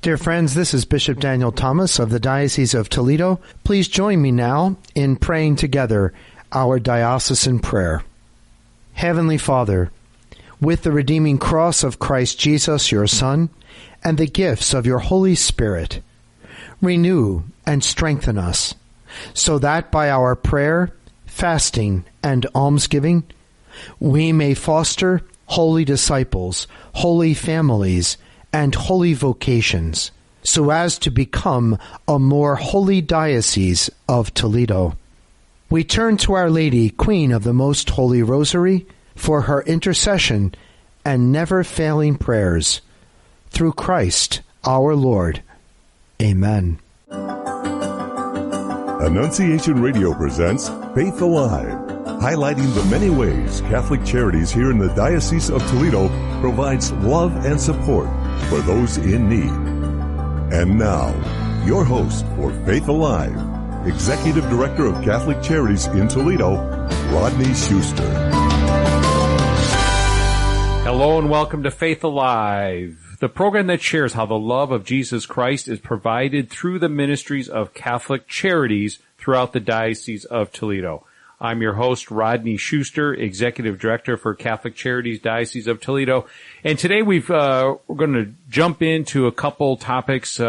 Dear friends, this is Bishop Daniel Thomas of the Diocese of Toledo. Please join me now in praying together our diocesan prayer. Heavenly Father, with the redeeming cross of Christ Jesus, your Son, and the gifts of your Holy Spirit, renew and strengthen us, so that by our prayer, fasting, and almsgiving, we may foster holy disciples, holy families, and holy vocations, so as to become a more holy diocese of Toledo. We turn to Our Lady, Queen of the Most Holy Rosary, for her intercession and never-failing prayers. Through Christ our Lord. Amen. Annunciation Radio presents Faith Alive, highlighting the many ways Catholic Charities here in the Diocese of Toledo provides love and support for those in need. And now, your host for Faith Alive, Executive Director of Catholic Charities in Toledo, Rodney Schuster. Hello and welcome to Faith Alive, the program that shares how the love of Jesus Christ is provided through the ministries of Catholic Charities throughout the Diocese of Toledo. I'm your host, Rodney Schuster, Executive Director for Catholic Charities, Diocese of Toledo. And today we're going to jump into a couple topics.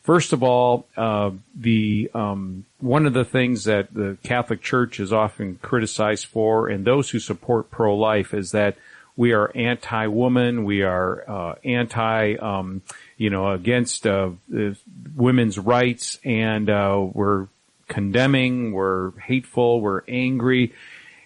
First of all, one of the things that the Catholic Church is often criticized for, and those who support pro-life, is that we are anti-woman, we are against women's rights, and we're condemning, we're hateful, we're angry.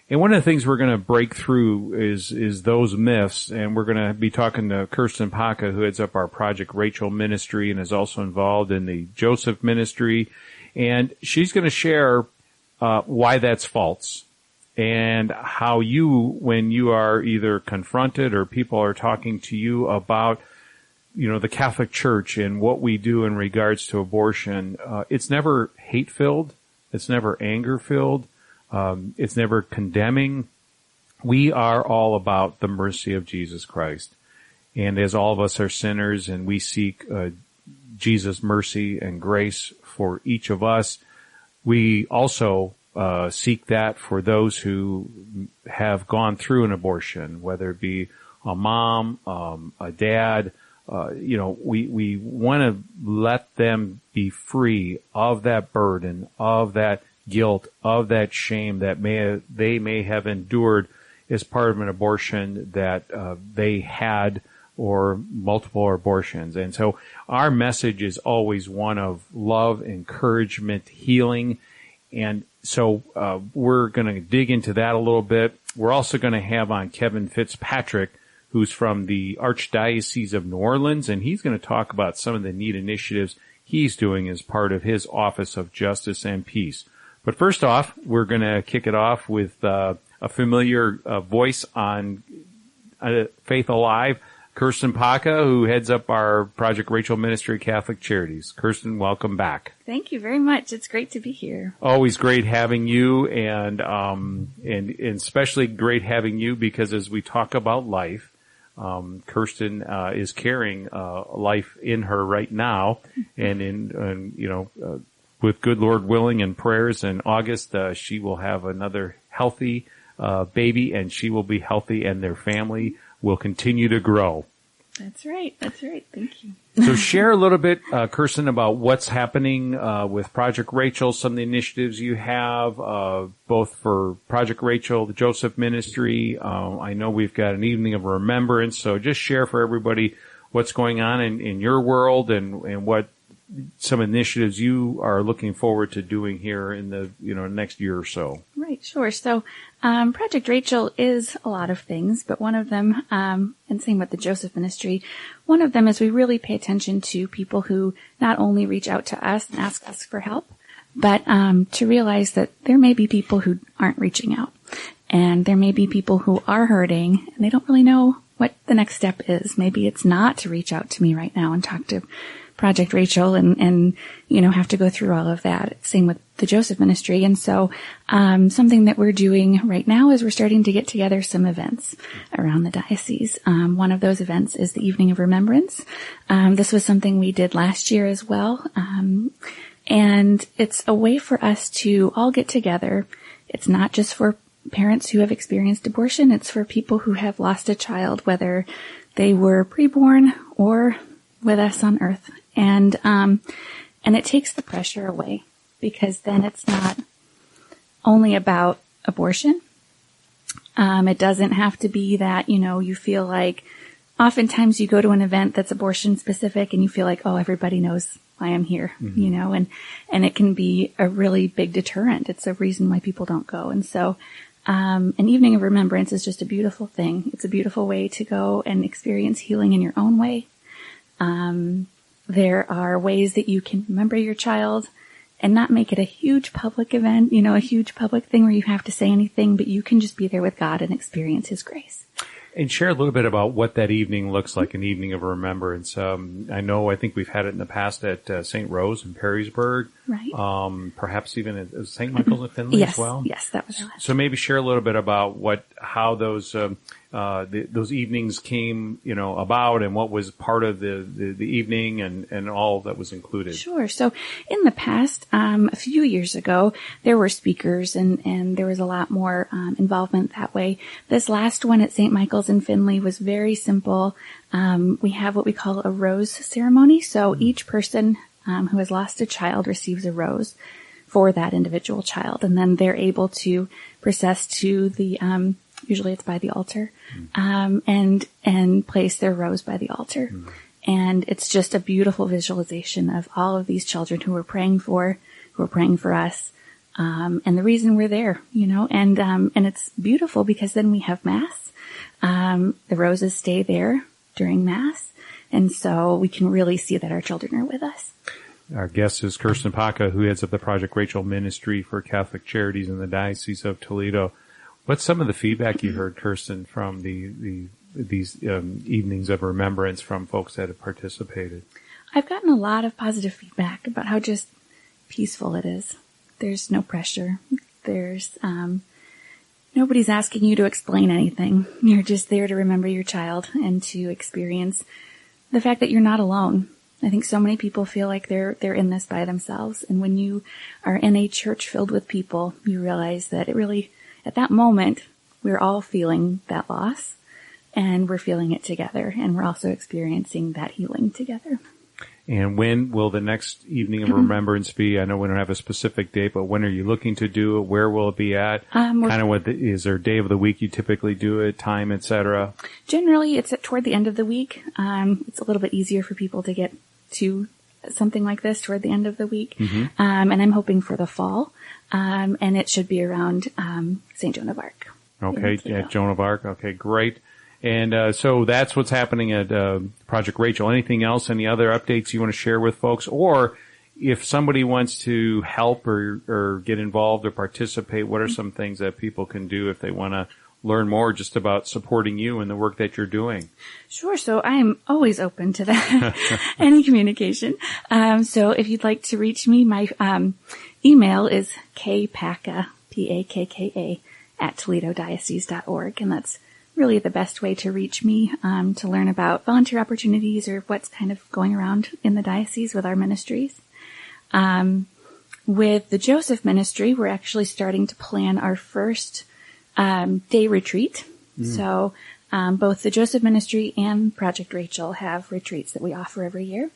And one of the things we're going to break through is those myths, and we're going to be talking to Kerstin Pakka, who heads up our Project Rachel ministry and is also involved in the Joseph ministry. And she's going to share why that's false and how you, when you are either confronted or people are talking to you about the Catholic Church and what we do in regards to abortion, it's never hate-filled. It's never anger-filled. It's never condemning. We are all about the mercy of Jesus Christ. And as all of us are sinners and we seek Jesus' mercy and grace for each of us, we also seek that for those who have gone through an abortion, whether it be a mom, a dad. We want to let them be free of that burden, of that guilt, of that shame that they may have endured as part of an abortion that they had, or multiple abortions. And so our message is always one of love, encouragement, healing. And so we're going to dig into that a little bit. We're also going to have on Kevin Fitzpatrick, who's from the Archdiocese of New Orleans, and he's going to talk about some of the neat initiatives he's doing as part of his Office of Justice and Peace. But first off, we're going to kick it off with a familiar voice on Faith Alive, Kerstin Pakka, who heads up our Project Rachel Ministry Catholic Charities. Kerstin, welcome back. Thank you very much. It's great to be here. Always great having you, and especially great having you because as we talk about life, Kerstin is carrying life in her right now, and with good Lord willing and prayers in August, she will have another healthy baby, and she will be healthy, and their family will continue to grow. That's right. Thank you. So share a little bit, Kerstin, about what's happening with Project Rachel, some of the initiatives you have, both for Project Rachel, the Joseph Ministry. I know we've got an evening of remembrance, so just share for everybody what's going on in your world and what some initiatives you are looking forward to doing here in the next year or so. Right, sure. So Project Rachel is a lot of things, but one of them, and same with the Joseph Ministry, one of them is we really pay attention to people who not only reach out to us and ask us for help, but to realize that there may be people who aren't reaching out, and there may be people who are hurting, and they don't really know what the next step is. Maybe it's not to reach out to me right now and talk to Project Rachel and have to go through all of that. Same with the Joseph Ministry. And so, something that we're doing right now is we're starting to get together some events around the diocese. One of those events is the Evening of Remembrance. This was something we did last year as well. And it's a way for us to all get together. It's not just for parents who have experienced abortion. It's for people who have lost a child, whether they were preborn or with us on earth. And it takes the pressure away, because then it's not only about abortion. It doesn't have to be that, you feel like oftentimes you go to an event that's abortion specific and you feel like, oh, everybody knows why I'm here, and it can be a really big deterrent. It's a reason why people don't go. And so, an Evening of Remembrance is just a beautiful thing. It's a beautiful way to go and experience healing in your own way. There are ways that you can remember your child and not make it a huge public event, a huge public thing where you have to say anything, but you can just be there with God and experience His grace. And share a little bit about what that evening looks like, an evening of remembrance. I think we've had it in the past at St. Rose in Perrysburg. Right. Perhaps even at St. Michael's in Finley as well. Yes, that was our last. So maybe share a little bit about how those evenings came, about, and what was part of the evening and all that was included. Sure. So in the past, a few years ago, there were speakers and there was a lot more involvement that way. This last one at St. Michael's in Finley was very simple. We have what we call a rose ceremony. So each person who has lost a child receives a rose for that individual child, and then they're able to process to the usually it's by the altar, and place their rose by the altar. And it's just a beautiful visualization of all of these children who we're praying for us, and the reason we're there, and it's beautiful because then we have Mass. The roses stay there during Mass, and so we can really see that our children are with us. Our guest is Kerstin Pakka, who heads up the Project Rachel Ministry for Catholic Charities in the Diocese of Toledo. What's some of the feedback you heard, Kerstin, from these evenings of remembrance from folks that have participated? I've gotten a lot of positive feedback about how just peaceful it is. There's no pressure. There's nobody's asking you to explain anything. You're just there to remember your child and to experience the fact that you're not alone. I think so many people feel like they're in this by themselves. And when you are in a church filled with people, you realize that it really, at that moment, we're all feeling that loss, and we're feeling it together, and we're also experiencing that healing together. And when will the next Evening of Remembrance be? I know we don't have a specific date, but when are you looking to do it? Where will it be at? Is there a day of the week you typically do it, time, etc.? Generally, it's toward the end of the week. It's a little bit easier for people to get to something like this toward the end of the week. And I'm hoping for the fall. And it should be around St. Joan of Arc. Okay, at Joan of Arc. Okay, great. And so that's what's happening at Project Rachel. Anything else, any other updates you want to share with folks? Or if somebody wants to help or get involved or participate, what are some things that people can do if they want to learn more just about supporting you and the work that you're doing? Sure. So I am always open to that, any communication. So if you'd like to reach me, my email is kpakka, Pakka, at ToledoDiocese.org. And that's really the best way to reach me, to learn about volunteer opportunities or what's kind of going around in the diocese with our ministries. With the Joseph Ministry, we're actually starting to plan our first day retreat. So both the Joseph Ministry and Project Rachel have retreats that we offer every year.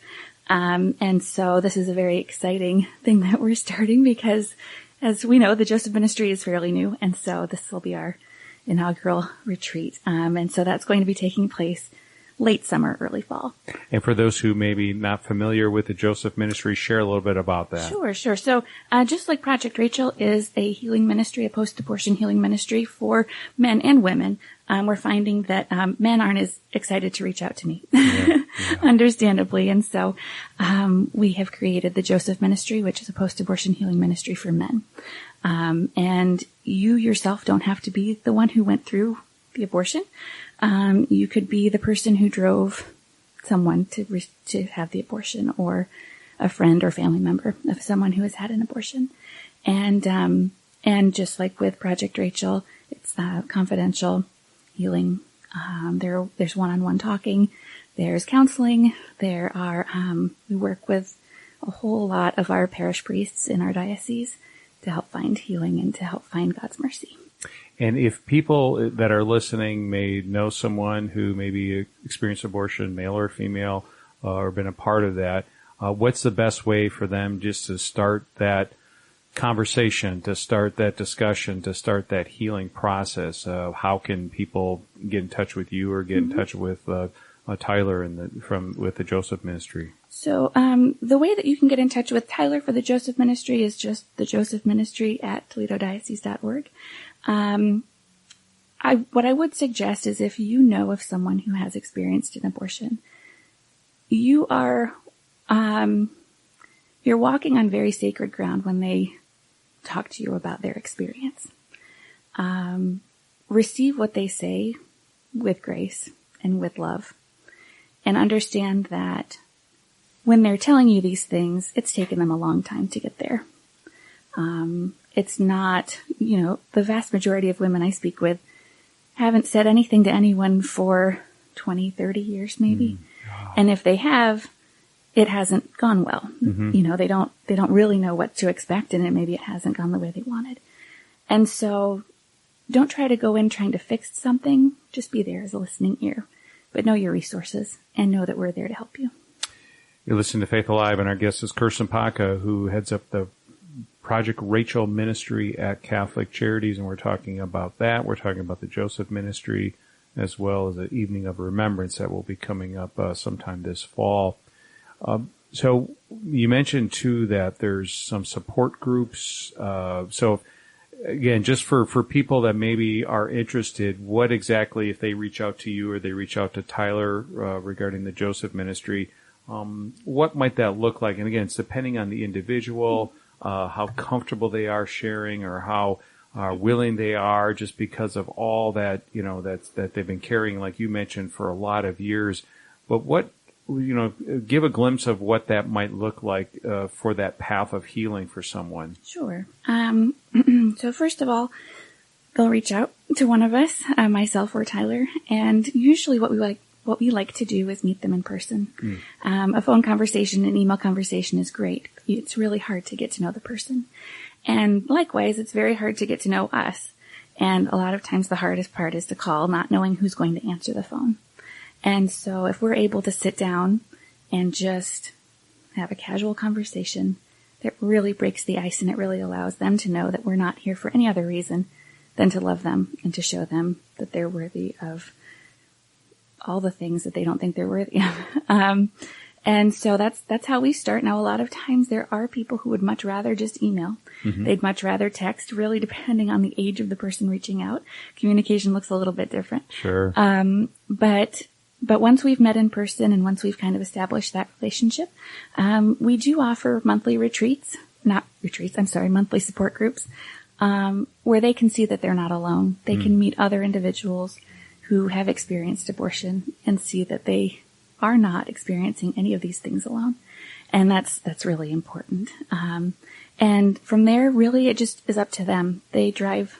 And so this is a very exciting thing that we're starting because, as we know, the Joseph Ministry is fairly new. And so this will be our inaugural retreat. And so that's going to be taking place late summer, early fall. And for those who may be not familiar with the Joseph Ministry, share a little bit about that. Sure. So just like Project Rachel is a healing ministry, a post-abortion healing ministry for men and women, we're finding that men aren't as excited to reach out to me, understandably. And so we have created the Joseph Ministry, which is a post-abortion healing ministry for men. And you yourself don't have to be the one who went through the abortion. You could be the person who drove someone to have the abortion, or a friend or family member of someone who has had an abortion. And just like with Project Rachel, it's confidential healing. There's one-on-one talking. There's counseling. There are, we work with a whole lot of our parish priests in our diocese to help find healing and to help find God's mercy. And if people that are listening may know someone who maybe experienced abortion, male or female, or been a part of that, what's the best way for them just to start that conversation, to start that discussion, to start that healing process? How can people get in touch with you or get in touch with Tyler with the Joseph Ministry? So the way that you can get in touch with Tyler for the Joseph Ministry is just the Joseph Ministry at ToledoDiocese.org. What I would suggest is, if you know of someone who has experienced an abortion, you are you're walking on very sacred ground when they talk to you about their experience. Receive what they say with grace and with love, and understand that when they're telling you these things, it's taken them a long time to get there. It's not, the vast majority of women I speak with haven't said anything to anyone for 20, 30 years maybe. And if they have, it hasn't gone well. They don't really know what to expect, and maybe it hasn't gone the way they wanted. And so don't try to go in trying to fix something. Just be there as a listening ear, but know your resources and know that we're there to help you. You're listening to Faith Alive, and our guest is Kerstin Pakka, who heads up the Project Rachel Ministry at Catholic Charities, and we're talking about that. We're talking about the Joseph Ministry, as well as the Evening of Remembrance that will be coming up sometime this fall. So you mentioned, too, that there's some support groups. So, again, just for people that maybe are interested, what exactly, if they reach out to you or they reach out to Tyler regarding the Joseph Ministry, what might that look like? And again, it's depending on the individual, how comfortable they are sharing, or how willing they are, just because of all that, that they've been carrying, like you mentioned, for a lot of years. But what, give a glimpse of what that might look like for that path of healing for someone. Sure. So first of all, they'll reach out to one of us, myself or Tyler, and usually what we like to do is meet them in person. A phone conversation, an email conversation is great. It's really hard to get to know the person. And likewise, it's very hard to get to know us. And a lot of times the hardest part is to call, not knowing who's going to answer the phone. And so if we're able to sit down and just have a casual conversation, that really breaks the ice, and it really allows them to know that we're not here for any other reason than to love them and to show them that they're worthy of all the things that they don't think they're worthy of. And so that's how we start. Now, a lot of times there are people who would much rather just email. They'd much rather text, really depending on the age of the person reaching out. Communication looks a little bit different. Sure. But once we've met in person and once we've kind of established that relationship, we do offer monthly monthly support groups, where they can see that they're not alone. They can meet other individuals who have experienced abortion and see that they are not experiencing any of these things alone. And that's really important. And from there, really, it just is up to them. They drive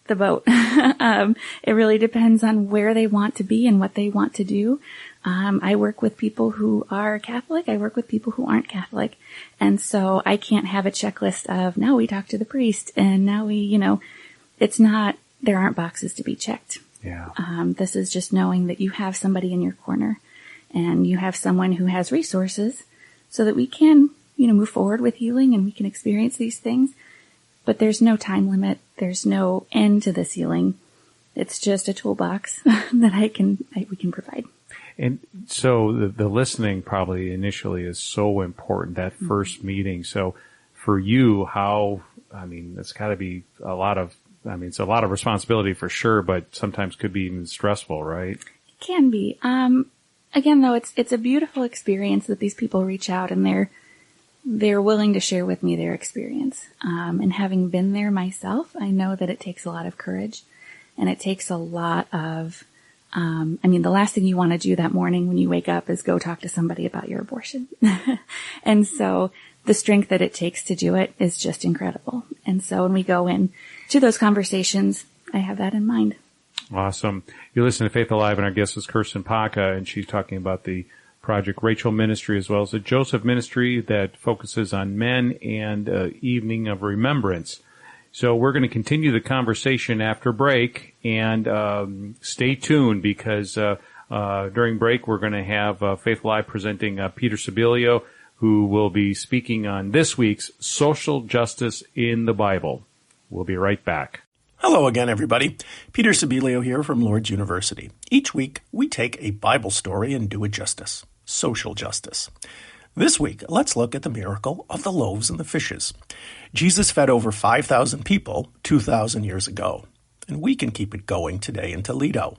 the boat. It really depends on where they want to be and what they want to do. I work with people who are Catholic. I work with people who aren't Catholic. And so I can't have a checklist of, now we talk to the priest and now there aren't boxes to be checked. Yeah. This is just knowing that you have somebody in your corner and you have someone who has resources so that we can, move forward with healing and we can experience these things. But there's no time limit. There's no end to this healing. It's just a toolbox that we can provide. And so the listening probably initially is so important, that first meeting. So for you, it's got to be it's a lot of responsibility for sure, but sometimes could be even stressful, right? It can be. Again, though, it's a beautiful experience that these people reach out and they're willing to share with me their experience. And having been there myself, I know that it takes a lot of courage And it takes a lot of, the last thing you want to do that morning when you wake up is go talk to somebody about your abortion. And so the strength that it takes to do it is just incredible. And so when we go in to those conversations, I have that in mind. Awesome. You listen to Faith Alive, and our guest is Kerstin Pakka, and she's talking about the Project Rachel ministry as well as the Joseph ministry that focuses on men and Evening of Remembrance. So we're going to continue the conversation after break, and stay tuned because during break we're going to have Faith Alive presenting Peter Sibilio, who will be speaking on this week's Social Justice in the Bible. We'll be right back. Hello again, everybody. Peter Sibilio here from Lourdes University. Each week, we take a Bible story and do it justice. Social justice. This week, let's look at the miracle of the loaves and the fishes. Jesus fed over 5,000 people 2,000 years ago, and we can keep it going today in Toledo.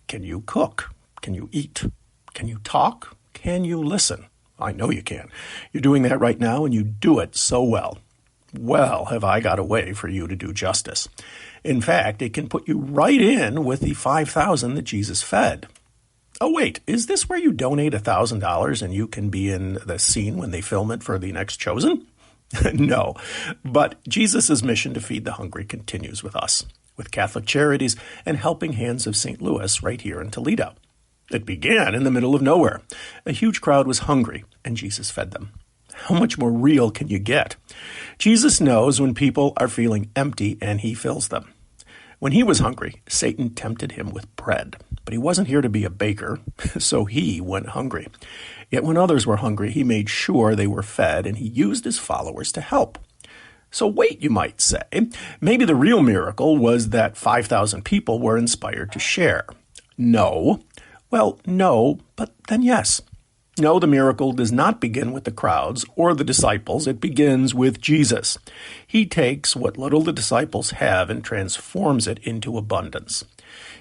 Can you cook? Can you eat? Can you talk? Can you listen? I know you can. You're doing that right now, and you do it so well. Well, have I got a way for you to do justice. In fact, it can put you right in with the 5,000 that Jesus fed. Oh, wait, is this where you donate $1,000 and you can be in the scene when they film it for The Next Chosen? No, but Jesus' mission to feed the hungry continues with us, with Catholic Charities and Helping Hands of St. Louis right here in Toledo. It began in the middle of nowhere. A huge crowd was hungry, and Jesus fed them. How much more real can you get? Jesus knows when people are feeling empty, and he fills them. When he was hungry, Satan tempted him with bread, but he wasn't here to be a baker, so he went hungry. Yet when others were hungry, he made sure they were fed, and he used his followers to help. So wait, you might say, maybe the real miracle was that 5,000 people were inspired to share. No. Well, no, but then yes. No, the miracle does not begin with the crowds or the disciples. It begins with Jesus. He takes what little the disciples have and transforms it into abundance.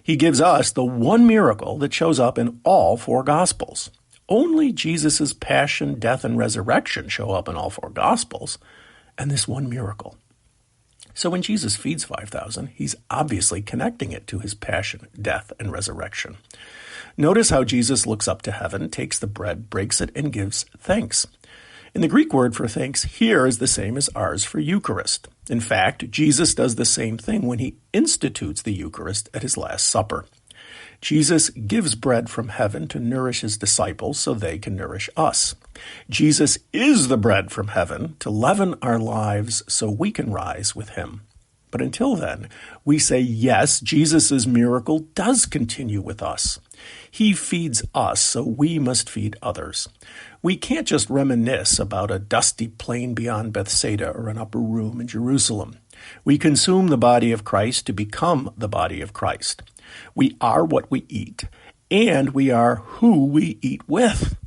He gives us the one miracle that shows up in all four Gospels. Only Jesus' passion, death, and resurrection show up in all four Gospels, and this one miracle. So when Jesus feeds 5,000, he's obviously connecting it to his passion, death, and resurrection. Notice how Jesus looks up to heaven, takes the bread, breaks it, and gives thanks. And the Greek word for thanks here is the same as ours for Eucharist. In fact, Jesus does the same thing when he institutes the Eucharist at his Last Supper. Jesus gives bread from heaven to nourish his disciples so they can nourish us. Jesus is the bread from heaven to leaven our lives so we can rise with him. But until then, we say, yes, Jesus' miracle does continue with us. He feeds us, so we must feed others. We can't just reminisce about a dusty plain beyond Bethsaida or an upper room in Jerusalem. We consume the body of Christ to become the body of Christ. We are what we eat, and we are who we eat with.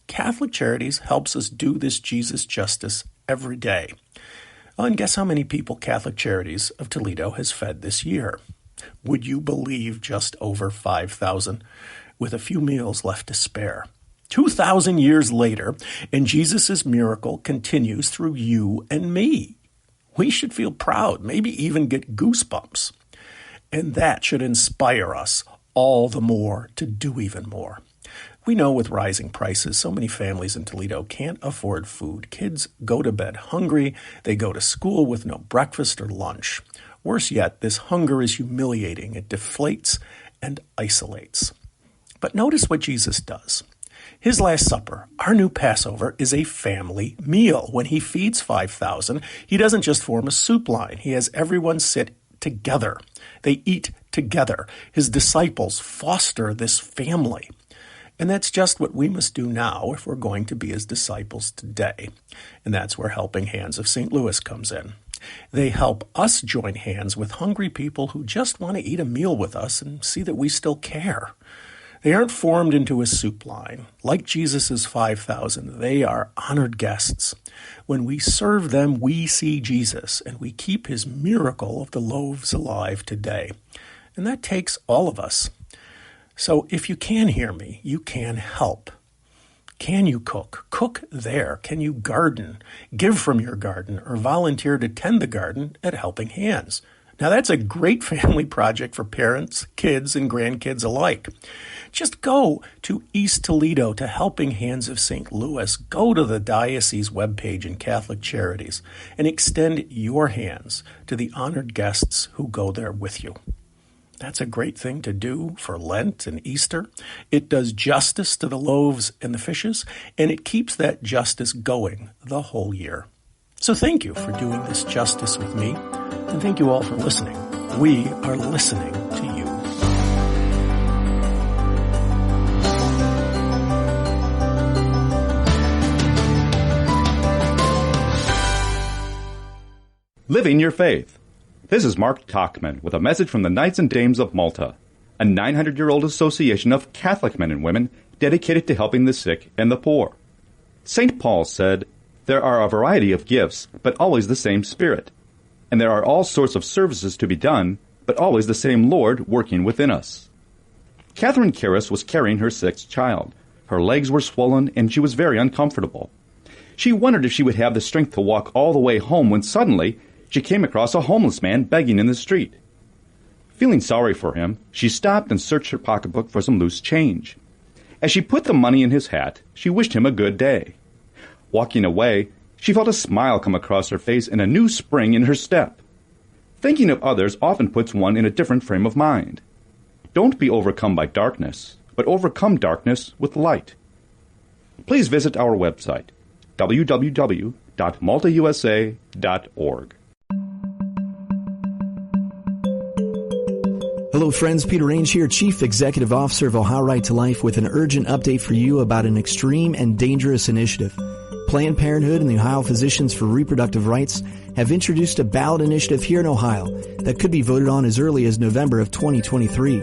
Catholic Charities helps us do this Jesus justice every day. And guess how many people Catholic Charities of Toledo has fed this year? Would you believe just over 5,000, with a few meals left to spare? 2,000 years later, and Jesus' miracle continues through you and me. We should feel proud, maybe even get goosebumps. And that should inspire us all the more to do even more. We know with rising prices, so many families in Toledo can't afford food. Kids go to bed hungry. They go to school with no breakfast or lunch. Worse yet, this hunger is humiliating. It deflates and isolates. But notice what Jesus does. His Last Supper, our new Passover, is a family meal. When he feeds 5,000, he doesn't just form a soup line. He has everyone sit together. They eat together. His disciples foster this family. And that's just what we must do now if we're going to be his disciples today. And that's where Helping Hands of St. Louis comes in. They help us join hands with hungry people who just want to eat a meal with us and see that we still care. They aren't formed into a soup line. Like Jesus' 5,000, they are honored guests. When we serve them, we see Jesus, and we keep his miracle of the loaves alive today. And that takes all of us. So if you can hear me, you can help. Can you cook? Cook there. Can you garden? Give from your garden or volunteer to tend the garden at Helping Hands. Now, that's a great family project for parents, kids, and grandkids alike. Just go to East Toledo to Helping Hands of St. Louis. Go to the Diocese webpage in Catholic Charities and extend your hands to the honored guests who go there with you. That's a great thing to do for Lent and Easter. It does justice to the loaves and the fishes, and it keeps that justice going the whole year. So thank you for doing this justice with me, and thank you all for listening. We are listening to you. Living Your Faith. This is Mark Tachman with a message from the Knights and Dames of Malta, a 900-year-old association of Catholic men and women dedicated to helping the sick and the poor. St. Paul said, "There are a variety of gifts, but always the same Spirit. And there are all sorts of services to be done, but always the same Lord working within us." Catherine Karras was carrying her sixth child. Her legs were swollen, and she was very uncomfortable. She wondered if she would have the strength to walk all the way home when suddenly she came across a homeless man begging in the street. Feeling sorry for him, she stopped and searched her pocketbook for some loose change. As she put the money in his hat, she wished him a good day. Walking away, she felt a smile come across her face and a new spring in her step. Thinking of others often puts one in a different frame of mind. Don't be overcome by darkness, but overcome darkness with light. Please visit our website, www.maltausa.org. Hello friends, Peter Range here, Chief Executive Officer of Ohio Right to Life, with an urgent update for you about an extreme and dangerous initiative. Planned Parenthood and the Ohio Physicians for Reproductive Rights have introduced a ballot initiative here in Ohio that could be voted on as early as November of 2023.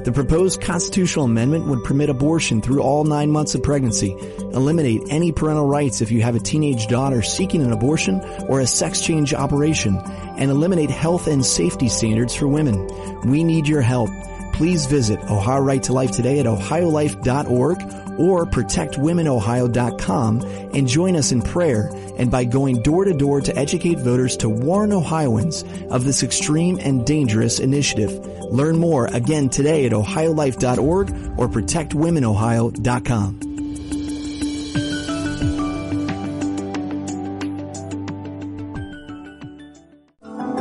The proposed constitutional amendment would permit abortion through all 9 months of pregnancy, eliminate any parental rights if you have a teenage daughter seeking an abortion or a sex change operation, and eliminate health and safety standards for women. We need your help. Please visit Ohio Right to Life today at ohiolife.org or protectwomenohio.com and join us in prayer and by going door to door to educate voters to warn Ohioans of this extreme and dangerous initiative. Learn more again today at ohiolife.org or protectwomenohio.com.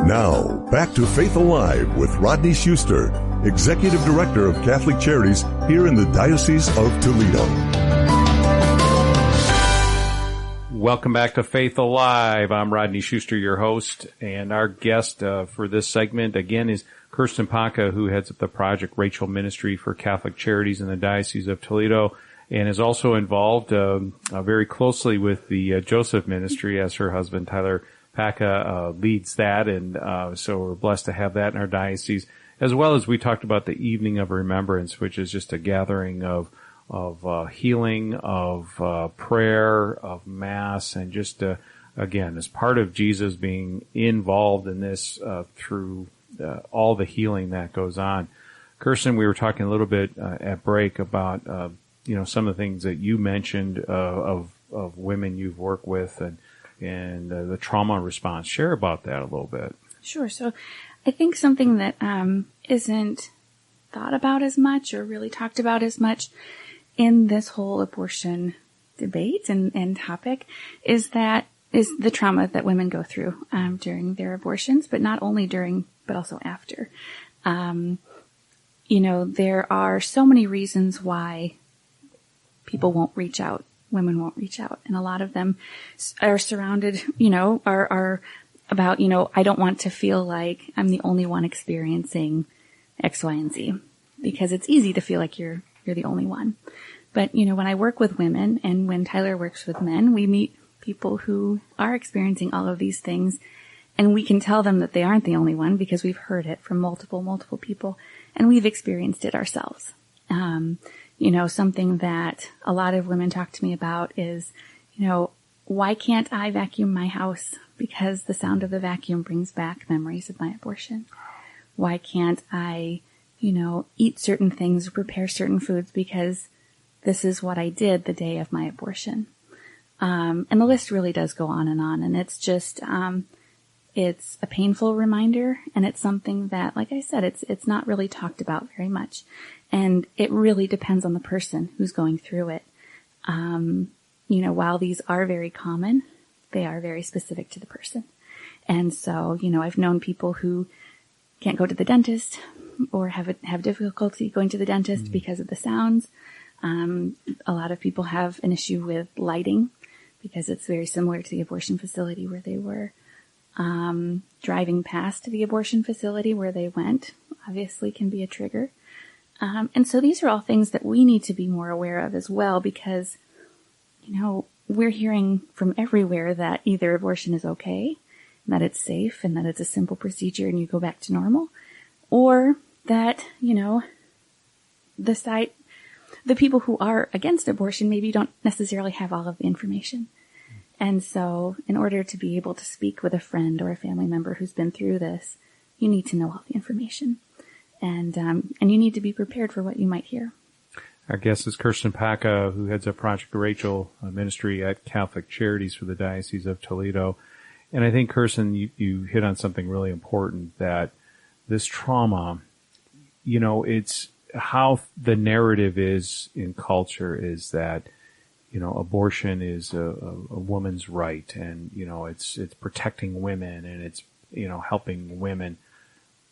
Now, back to Faith Alive with Rodney Schuster, Executive Director of Catholic Charities here in the Diocese of Toledo. Welcome back to Faith Alive. I'm Rodney Schuster, your host, and our guest for this segment again is Kerstin Pakka, who heads up the Project Rachel Ministry for Catholic Charities in the Diocese of Toledo, and is also involved very closely with the Joseph Ministry as her husband Tyler Pakka leads that, and so we're blessed to have that in our diocese, as well as we talked about the Evening of Remembrance, which is just a gathering of healing, of prayer, of Mass, and just again, as part of Jesus being involved in this through all the healing that goes on. Kerstin, we were talking a little bit at break about some of the things that you mentioned of women you've worked with and the trauma response. Share about that a little bit. Sure. So I think something that isn't thought about as much or really talked about as much in this whole abortion debate and topic is the trauma that women go through during their abortions, but not only during, but also after. There are so many reasons why people won't reach out. Women won't reach out. And a lot of them are surrounded, are about, I don't want to feel like I'm the only one experiencing X, Y, and Z, because it's easy to feel like you're the only one. But, when I work with women and when Tyler works with men, we meet people who are experiencing all of these things, and we can tell them that they aren't the only one because we've heard it from multiple people, and we've experienced it ourselves. Something that a lot of women talk to me about is, why can't I vacuum my house? Because the sound of the vacuum brings back memories of my abortion. Why can't I, eat certain things or prepare certain foods because this is what I did the day of my abortion? And the list really does go on. And it's just, It's a painful reminder, and it's something that, like I said, it's not really talked about very much. And it really depends on the person who's going through it. While these are very common, they are very specific to the person. And so, I've known people who can't go to the dentist or have difficulty going to the dentist because of the sounds. A lot of people have an issue with lighting because it's very similar to the abortion facility where they were. Driving past the abortion facility where they went obviously can be a trigger. And so these are all things that we need to be more aware of as well, because, we're hearing from everywhere that either abortion is okay, that it's safe, and that it's a simple procedure and you go back to normal, or that, the people who are against abortion maybe don't necessarily have all of the information. And so in order to be able to speak with a friend or a family member who's been through this, you need to know all the information. And you need to be prepared for what you might hear. Our guest is Kerstin Pakka, who heads up Project Rachel ministry at Catholic Charities for the Diocese of Toledo. And I think, Kerstin, you hit on something really important, that this trauma, it's how the narrative is in culture is that, abortion is a woman's right, and, it's protecting women, and it's, helping women.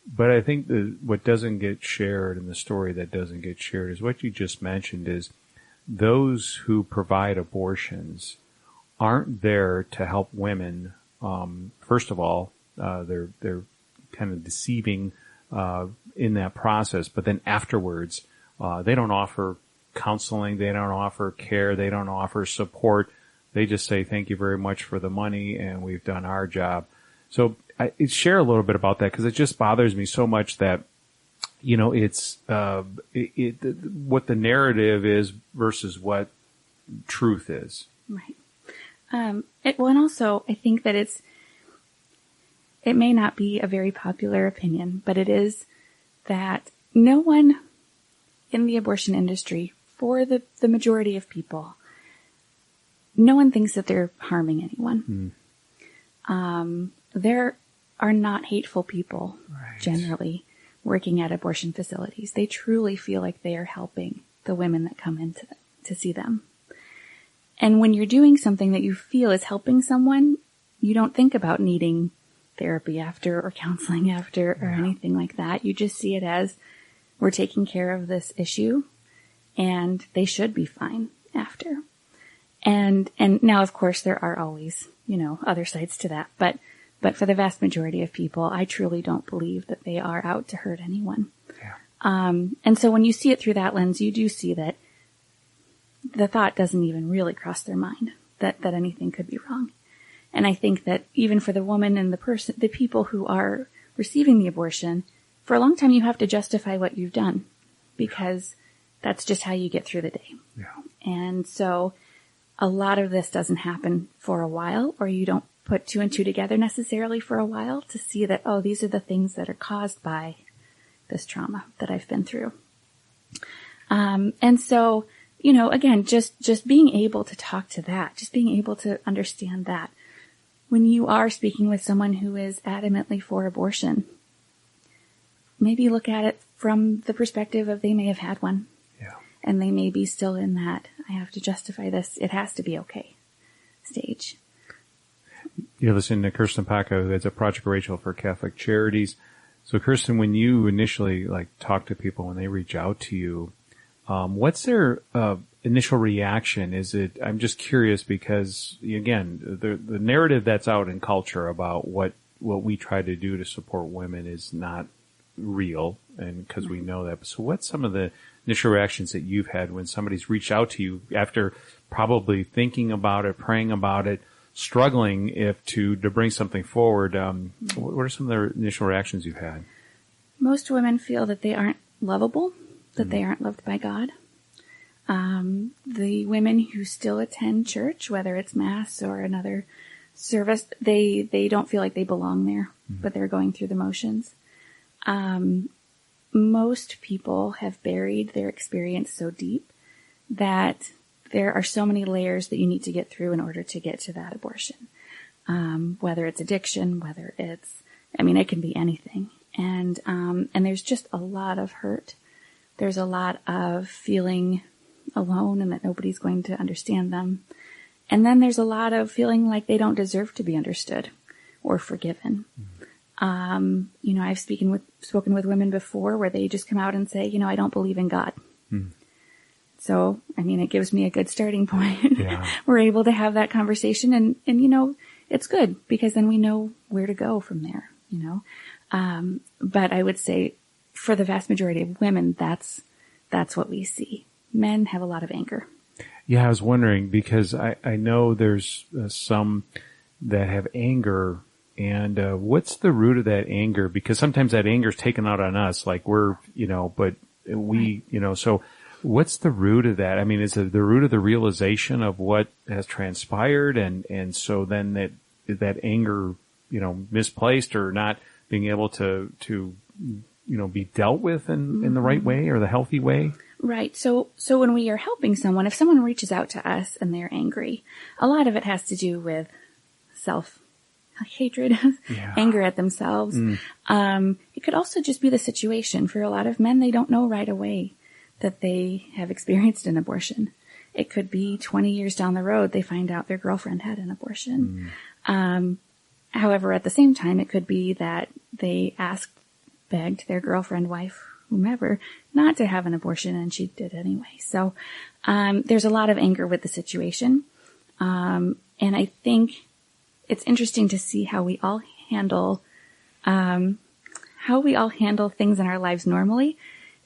But I think what doesn't get shared, and the story that doesn't get shared, is what you just mentioned, is those who provide abortions aren't there to help women. First of all, they're kind of deceiving in that process, but then afterwards, they don't offer counseling, they don't offer care, they don't offer support. They just say, thank you very much for the money, and we've done our job. So share a little bit about that, because it just bothers me so much that, it's what the narrative is versus what truth is. Right. And also I think that it may not be a very popular opinion, but it is that no one in the abortion industry, for the majority of people, no one thinks that they're harming anyone. There are not hateful people, generally, working at abortion facilities. They truly feel like they are helping the women that come in to see them. And when you're doing something that you feel is helping someone, you don't think about needing therapy after or counseling after or anything like that. You just see it as, we're taking care of this issue and they should be fine after. And now, of course, there are always, other sides to that. But for the vast majority of people, I truly don't believe that they are out to hurt anyone. Yeah. And so when you see it through that lens, you do see that the thought doesn't even really cross their mind that anything could be wrong. And I think that even for the woman and the people who are receiving the abortion, for a long time you have to justify what you've done, because that's just how you get through the day. Yeah. And so a lot of this doesn't happen for a while, or you don't put two and two together necessarily for a while to see that, oh, these are the things that are caused by this trauma that I've been through. And so, again, just being able to talk to that, just being able to understand that when you are speaking with someone who is adamantly for abortion, maybe look at it from the perspective of they may have had one. Yeah. And they may be still in that, I have to justify this, it has to be okay stage. You're listening to Kerstin Pakka, who heads up Project Rachel for Catholic Charities. So, Kerstin, when you initially talk to people, when they reach out to you, what's their initial reaction? Is it? I'm just curious, because again, the narrative that's out in culture about what we try to do to support women is not real, and because we know that. So, what's some of the initial reactions that you've had when somebody's reached out to you after probably thinking about it, praying about it, struggling to bring something forward? What are some of the initial reactions you've had? Most women feel that they aren't lovable, that they aren't loved by God. The women who still attend church, whether it's Mass or another service, they don't feel like they belong there, but they're going through the motions. Most people have buried their experience so deep that there are so many layers that you need to get through in order to get to that abortion. whether it's addiction, whether it's, it can be anything. And there's just a lot of hurt. There's a lot of feeling alone and that nobody's going to understand them. And then there's a lot of feeling like they don't deserve to be understood or forgiven. I've spoken with women before where they just come out and say, I don't believe in God. So, it gives me a good starting point. Yeah. We're able to have that conversation and it's good because then we know where to go from there, But I would say for the vast majority of women, that's what we see. Men have a lot of anger. Yeah, I was wondering because I know there's some that have anger, and what's the root of that anger? Because sometimes that anger is taken out on us, like we're, but we, so what's the root of that? Is it the root of the realization of what has transpired, and so then that anger, misplaced or not being able to be dealt with in the right way or the healthy way? Right. So when we are helping someone, if someone reaches out to us and they're angry, a lot of it has to do with self-hatred, anger at themselves. It could also just be the situation. For a lot of men, they don't know right away that they have experienced an abortion. It could be 20 years down the road, they find out their girlfriend had an abortion. However, at the same time, it could be that they begged their girlfriend, wife, whomever, not to have an abortion, and she did anyway. So there's a lot of anger with the situation. And I think it's interesting to see how we all handle things in our lives normally.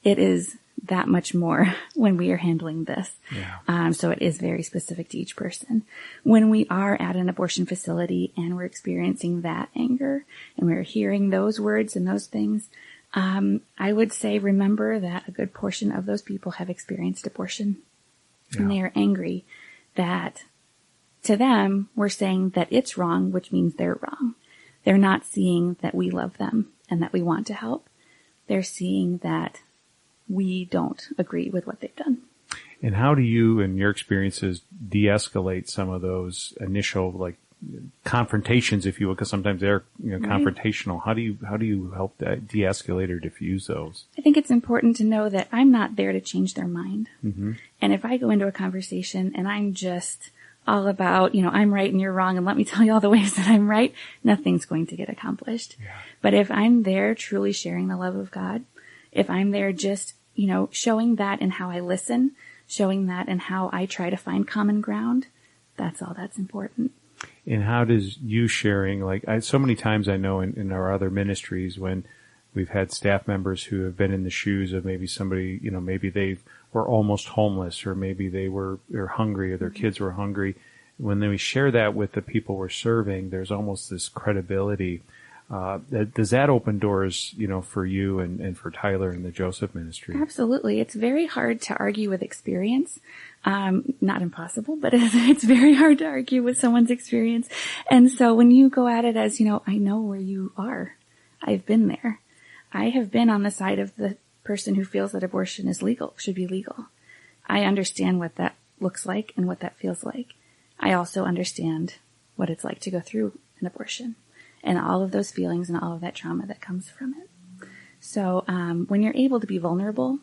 It is that much more when we are handling this. Yeah. So it is very specific to each person. When we are at an abortion facility and we're experiencing that anger and we're hearing those words and those things, I would say remember that a good portion of those people have experienced abortion. Yeah. And they are angry that to them, we're saying that it's wrong, which means they're wrong. They're not seeing that we love them and that we want to help. They're seeing that we don't agree with what they've done. And how do you, in your experiences, de-escalate some of those initial, confrontations, if you will, because sometimes they're, confrontational. How do you help de-escalate or diffuse those? I think it's important to know that I'm not there to change their mind. Mm-hmm. And if I go into a conversation and I'm just all about, I'm right and you're wrong, and let me tell you all the ways that I'm right, nothing's going to get accomplished. Yeah. But if I'm there truly sharing the love of God, if I'm there just, showing that in how I listen, showing that in how I try to find common ground, that's all that's important. And how does you sharing, so many times I know in our other ministries when we've had staff members who have been in the shoes of maybe somebody, maybe they were almost homeless or maybe they're hungry or their kids were hungry. When we share that with the people we're serving, there's almost this credibility. Does that open doors, for you and for Tyler and the Joseph ministry? Absolutely. It's very hard to argue with experience. Not impossible, but it's very hard to argue with someone's experience. And so when you go at it as, I know where you are. I've been there. I have been on the side of the person who feels that abortion is legal, should be legal. I understand what that looks like and what that feels like. I also understand what it's like to go through an abortion and all of those feelings and all of that trauma that comes from it. So when you're able to be vulnerable,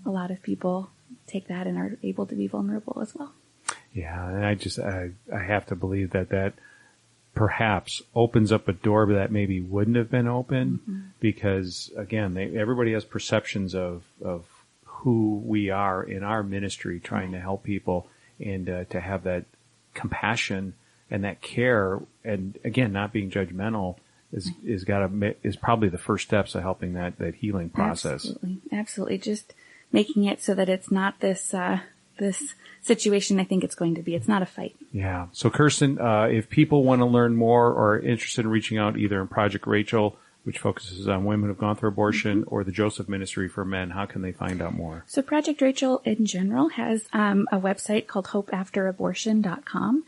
a lot of people take that and are able to be vulnerable as well. Yeah, and I have to believe that perhaps opens up a door that maybe wouldn't have been open because, again, everybody has perceptions of who we are in our ministry trying to help people and to have that compassion and that care, and again, not being judgmental is probably the first steps of helping that healing process. Absolutely. Just making it so that it's not this situation I think it's going to be. It's not a fight. Yeah. So Kerstin, if people want to learn more or are interested in reaching out either in Project Rachel, which focuses on women who've gone through abortion, or the Joseph Ministry for Men, how can they find out more? So Project Rachel in general has a website called hopeafterabortion.com.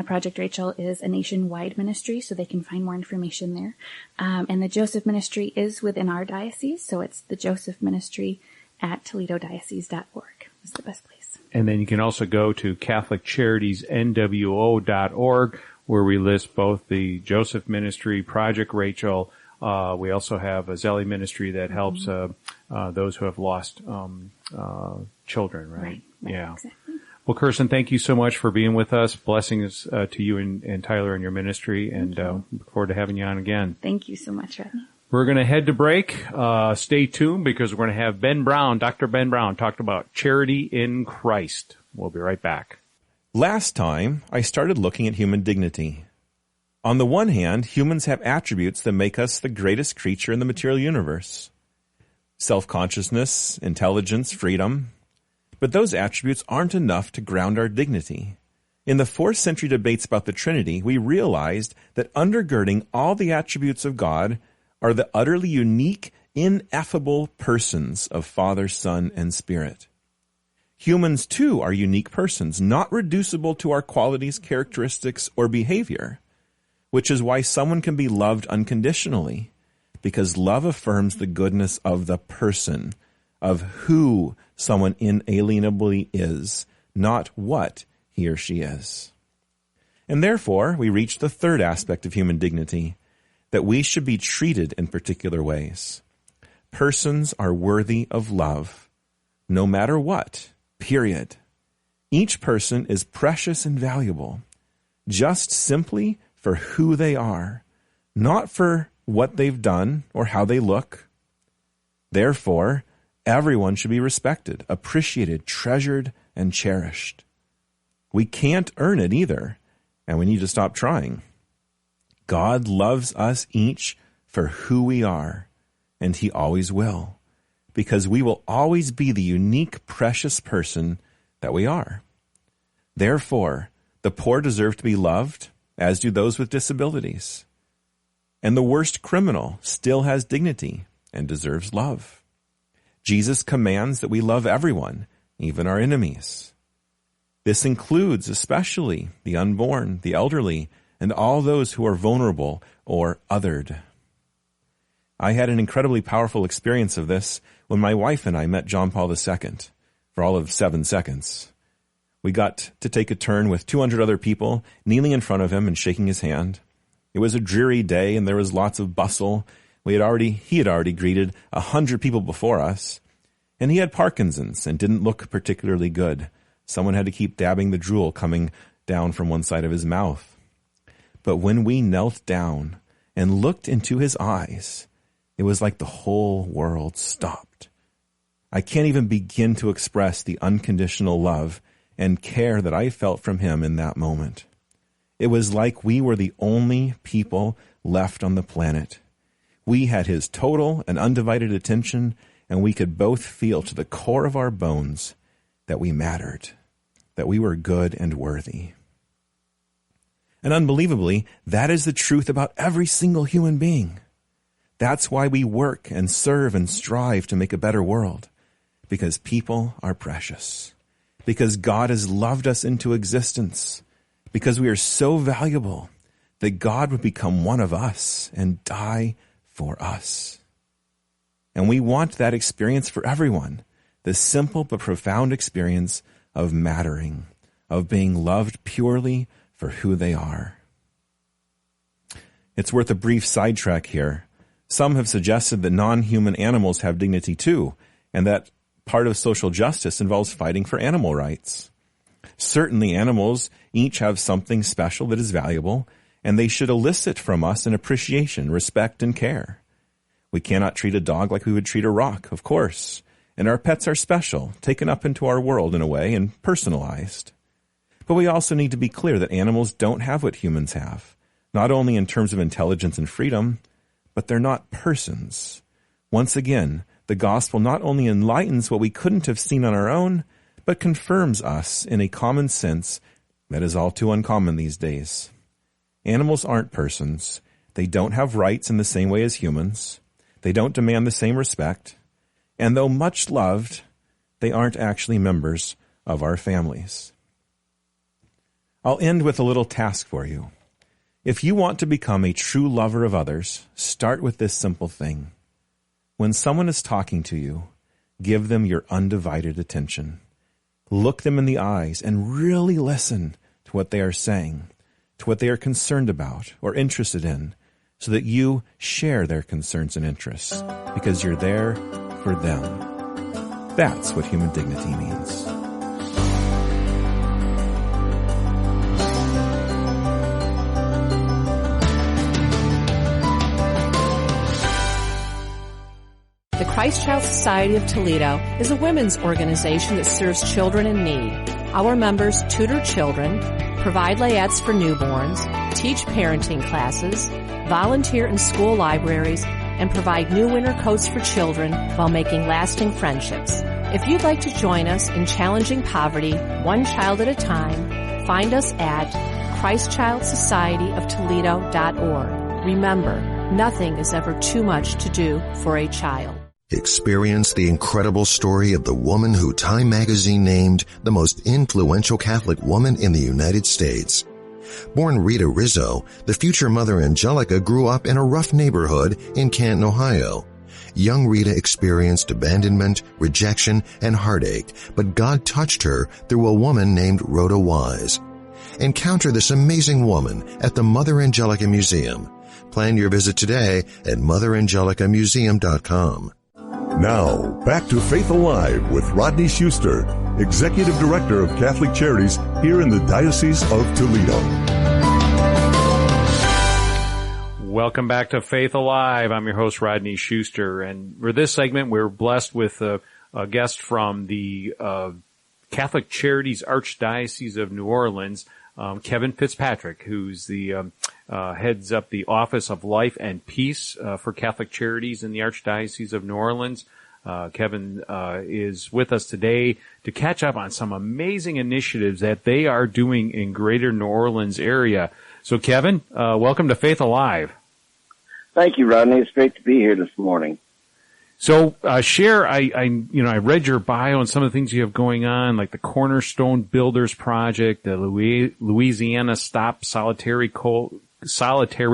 Project Rachel is a nationwide ministry, so they can find more information there. And the Joseph Ministry is within our diocese, so it's the Joseph Ministry at ToledoDiocese.org is the best place. And then you can also go to CatholicCharitiesNWO.org, where we list both the Joseph Ministry, Project Rachel. We also have a Zelly Ministry that helps those who have lost children, right? Yeah. Exactly. Well, Kerstin, thank you so much for being with us. Blessings to you and Tyler and your ministry, and look forward to having you on again. Thank you so much, Rodney. We're going to head to break. Stay tuned because we're going to have Ben Brown, Dr. Ben Brown, talk about charity in Christ. We'll be right back. Last time, I started looking at human dignity. On the one hand, humans have attributes that make us the greatest creature in the material universe. Self-consciousness, intelligence, freedom. But those attributes aren't enough to ground our dignity. In the 4th century debates about the Trinity, we realized that undergirding all the attributes of God are the utterly unique, ineffable persons of Father, Son, and Spirit. Humans, too, are unique persons, not reducible to our qualities, characteristics, or behavior, which is why someone can be loved unconditionally, because love affirms the goodness of the person, of who someone inalienably is, not what he or she is. And therefore, we reach the third aspect of human dignity, that we should be treated in particular ways. Persons are worthy of love, no matter what, period. Each person is precious and valuable, just simply for who they are, not for what they've done or how they look. Therefore, everyone should be respected, appreciated, treasured, and cherished. We can't earn it either, and we need to stop trying. God loves us each for who we are, and He always will, because we will always be the unique, precious person that we are. Therefore, the poor deserve to be loved, as do those with disabilities. And the worst criminal still has dignity and deserves love. Jesus commands that we love everyone, even our enemies. This includes especially the unborn, the elderly, and all those who are vulnerable or othered. I had an incredibly powerful experience of this when my wife and I met John Paul II for all of 7 seconds. We got to take a turn with 200 other people, kneeling in front of him and shaking his hand. It was a dreary day and there was lots of bustle. He had already greeted 100 people before us, and he had Parkinson's and didn't look particularly good. Someone had to keep dabbing the drool coming down from one side of his mouth. But when we knelt down and looked into his eyes, it was like the whole world stopped. I can't even begin to express the unconditional love and care that I felt from him in that moment. It was like we were the only people left on the planet. We had his total and undivided attention, and we could both feel to the core of our bones that we mattered, that we were good and worthy. And unbelievably, that is the truth about every single human being. That's why we work and serve and strive to make a better world, because people are precious, because God has loved us into existence, because we are so valuable that God would become one of us and die for us. And we want that experience for everyone, the simple but profound experience of mattering, of being loved purely for who they are. It's worth a brief sidetrack here. Some have suggested that non-human animals have dignity too, and that part of social justice involves fighting for animal rights. Certainly animals each have something special that is valuable, and they should elicit from us an appreciation, respect, and care. We cannot treat a dog like we would treat a rock, of course, and our pets are special, taken up into our world in a way, and personalized. But we also need to be clear that animals don't have what humans have, not only in terms of intelligence and freedom, but they're not persons. Once again, the gospel not only enlightens what we couldn't have seen on our own, but confirms us in a common sense that is all too uncommon these days. Animals aren't persons. They don't have rights in the same way as humans. They don't demand the same respect. And though much loved, they aren't actually members of our families. I'll end with a little task for you. If you want to become a true lover of others, start with this simple thing. When someone is talking to you, give them your undivided attention. Look them in the eyes and really listen to what they are saying. to what they are concerned about or interested in, so that you share their concerns and interests, because you're there for them. That's what human dignity means. The Christ Child Society of Toledo is a women's organization that serves children in need. Our members tutor children, provide layettes for newborns, teach parenting classes, volunteer in school libraries, and provide new winter coats for children while making lasting friendships. If you'd like to join us in challenging poverty, one child at a time, find us at ChristChildSocietyofToledo.org. Remember, nothing is ever too much to do for a child. Experience the incredible story of the woman who Time magazine named the most influential Catholic woman in the United States. Born Rita Rizzo, the future Mother Angelica grew up in a rough neighborhood in Canton, Ohio. Young Rita experienced abandonment, rejection, and heartache, but God touched her through a woman named Rhoda Wise. Encounter this amazing woman at the Mother Angelica Museum. Plan your visit today at MotherAngelicaMuseum.com. Now, back to Faith Alive with Rodney Schuster, Executive Director of Catholic Charities here in the Diocese of Toledo. Welcome back to Faith Alive. I'm your host, Rodney Schuster. And for this segment, we're blessed with a guest from the Catholic Charities Archdiocese of New Orleans, Kevin Fitzpatrick, who's the heads up the Office of Life and Peace for Catholic Charities in the Archdiocese of New Orleans. Kevin is with us today to catch up on some amazing initiatives that they are doing in greater New Orleans area. So, Kevin, welcome to Faith Alive. Thank you, Rodney. It's great to be here this morning. So, share, I read your bio and some of the things you have going on, like the Cornerstone Builders Project, the Louisiana Stop Solitary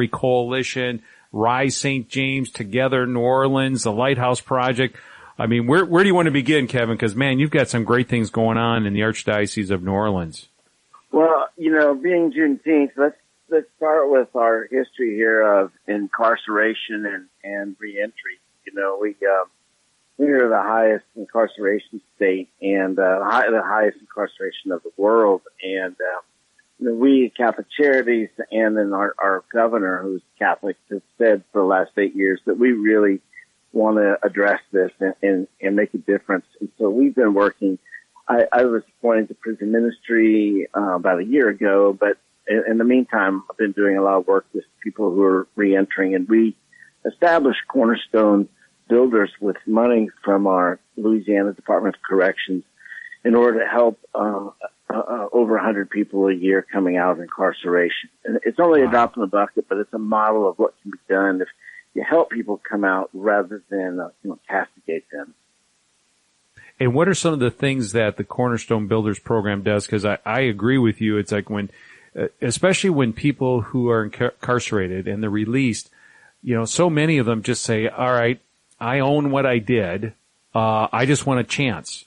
Coalition, Rise St. James, Together New Orleans, the Lighthouse Project. I mean, where do you want to begin, Kevin? Because, man, you've got some great things going on in the Archdiocese of New Orleans. Well, being Juneteenth, let's start with our history here of incarceration and reentry. We are the highest incarceration state and the highest incarceration of the world. And we Catholic Charities and then our governor, who's Catholic, has said for the last 8 years that we really want to address this and make a difference. And so we've been working. I was appointed to prison ministry about a year ago, but in the meantime, I've been doing a lot of work with people who are reentering, and we established Cornerstone Builders with money from our Louisiana Department of Corrections in order to help over 100 people a year coming out of incarceration. And it's only a drop in the bucket, but it's a model of what can be done if you help people come out rather than castigate them. And what are some of the things that the Cornerstone Builders program does? Because I agree with you. It's like especially when people who are incarcerated and they're released, so many of them just say, all right, I own what I did. I just want a chance.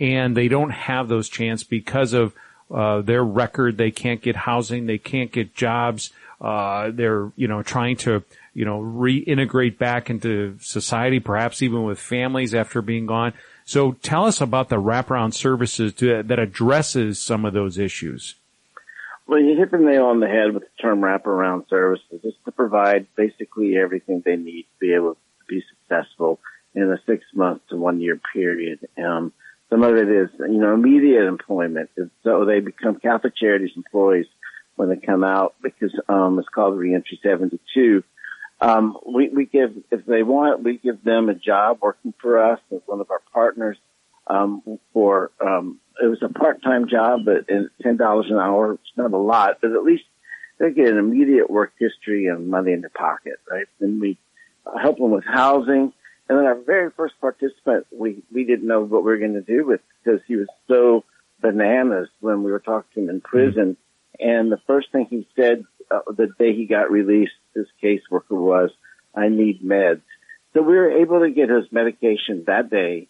And they don't have those chances because of their record. They can't get housing. They can't get jobs. They're, trying to, reintegrate back into society, perhaps even with families after being gone. So tell us about the wraparound services that addresses some of those issues. Well, you hit the nail on the head with the term wraparound services. It's to provide basically everything they need to be able to be successful in a 6 month to 1 year period. Some of it is, immediate employment. So they become Catholic Charities employees when they come out because, it's called Reentry 72. We give, if they want, we give them a job working for us as one of our partners, it was a part-time job, but it's $10 an hour. It's not a lot, but at least they get an immediate work history and money in their pocket, right? And we help them with housing. And then our very first participant, we didn't know what we were going to do with because he was so bananas when we were talking to him in prison. And the first thing he said the day he got released, his caseworker, was, I need meds. So we were able to get his medication that day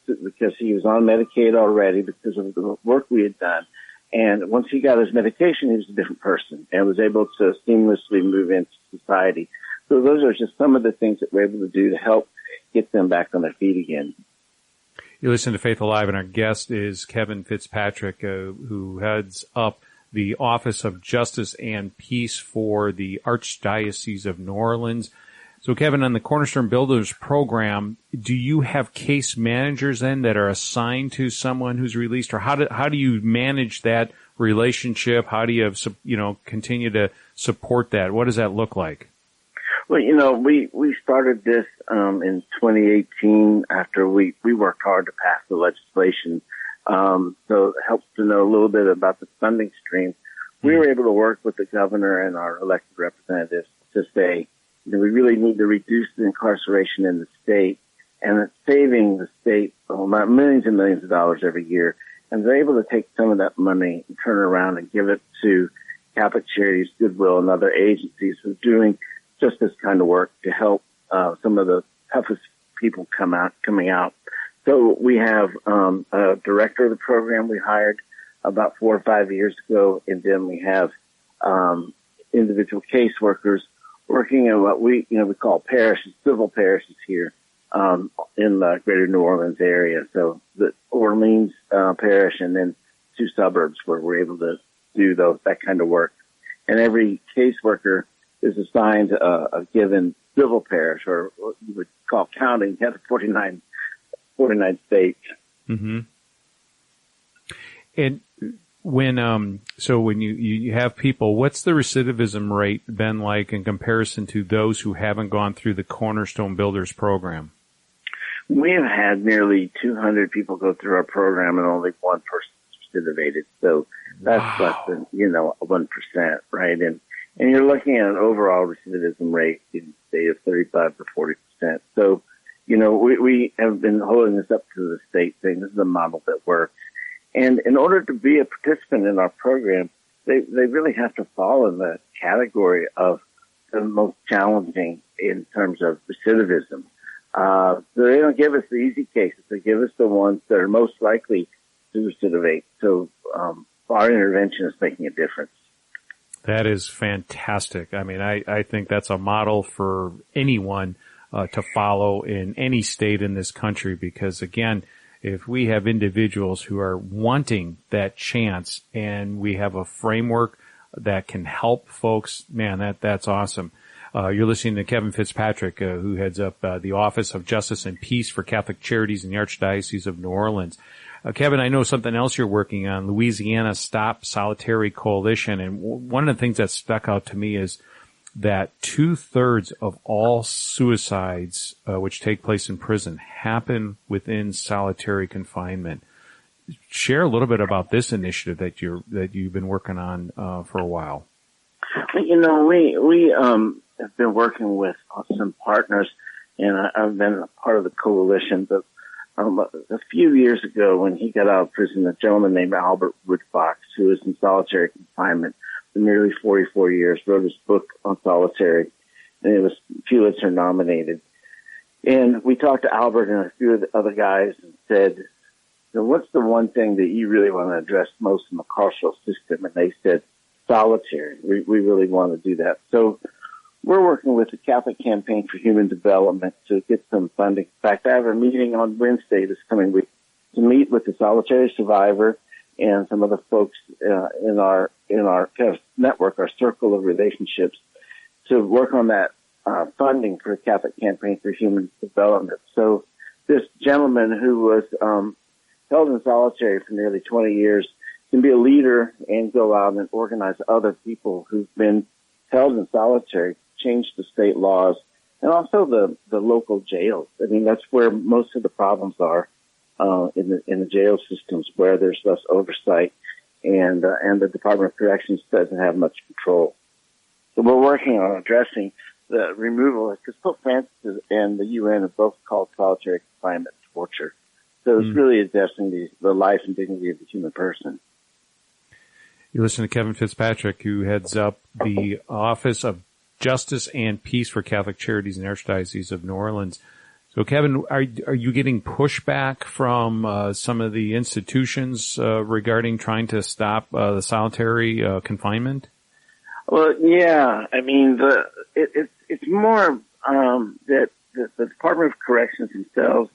because he was on Medicaid already because of the work we had done. And once he got his medication, he was a different person and was able to seamlessly move into society. So those are just some of the things that we're able to do to help get them back on their feet again. You listen to Faith Alive, and our guest is Kevin Fitzpatrick, who heads up the Office of Justice and Peace for the Archdiocese of New Orleans. So, Kevin, on the Cornerstone Builders program, do you have case managers then that are assigned to someone who's released, or how do you manage that relationship? How do you continue to support that? What does that look like? Well, we started this in 2018 after we worked hard to pass the legislation. So it helps to know a little bit about the funding stream. We were able to work with the governor and our elected representatives to say, we really need to reduce the incarceration in the state, and it's saving the state millions and millions of dollars every year. And they're able to take some of that money and turn it around and give it to Catholic Charities, Goodwill, and other agencies who are doing just this kind of work to help some of the toughest people coming out. So we have a director of the program we hired about 4 or 5 years ago, and then we have individual caseworkers working in what we call parishes, civil parishes here in the greater New Orleans area. So the Orleans parish and then 2 suburbs where we're able to do that kind of work. And every caseworker is assigned a given civil parish, or what you would call county. You have 49 states. Mm-hmm. And when you have people, what's the recidivism rate been like in comparison to those who haven't gone through the Cornerstone Builders program? We have had nearly 200 people go through our program and only one person recidivated. So that's less than 1%, right? And you're looking at an overall recidivism rate in the state of 35 to 40%. So, we have been holding this up to the state, saying this is a model that works. And in order to be a participant in our program, they really have to fall in the category of the most challenging in terms of recidivism. So they don't give us the easy cases. They give us the ones that are most likely to recidivate. So our intervention is making a difference. That is fantastic. I mean, I think that's a model for anyone to follow in any state in this country, because, again, if we have individuals who are wanting that chance and we have a framework that can help folks, man, that's awesome. You're listening to Kevin Fitzpatrick, who heads up the Office of Justice and Peace for Catholic Charities in the Archdiocese of New Orleans. Kevin, I know something else you're working on, Louisiana Stop Solitary Coalition, and one of the things that stuck out to me is that 2/3 of all suicides which take place in prison happen within solitary confinement. Share a little bit about this initiative that you've been working on for a while. We have been working with some partners, and I've been a part of the coalition. But a few years ago, when he got out of prison, a gentleman named Albert Woodfox, who was in solitary confinement for nearly 44 years, wrote his book on solitary, and it was Pulitzer nominated. And we talked to Albert and a few of the other guys and said, what's the one thing that you really want to address most in the carceral system? And they said, solitary. We really want to do that. So we're working with the Catholic Campaign for Human Development to get some funding. In fact, I have a meeting on Wednesday this coming week to meet with the solitary survivor and some other folks in our kind of network, our circle of relationships, to work on that funding for the Catholic Campaign for Human Development. So this gentleman who was held in solitary for nearly 20 years can be a leader and go out and organize other people who've been held in solitary, change the state laws, and also the local jails. I mean, that's where most of the problems are in the jail systems, where there's less oversight and the Department of Corrections doesn't have much control. So we're working on addressing the removal, because Pope Francis and the UN have both called solitary confinement torture. So it's really addressing the life and dignity of the human person. You listen to Kevin Fitzpatrick, who heads up the Office of Justice and Peace for Catholic Charities in the Archdiocese of New Orleans. So, Kevin, are you getting pushback from some of the institutions regarding trying to stop the solitary confinement? Well, yeah. I mean, it's more that the Department of Corrections themselves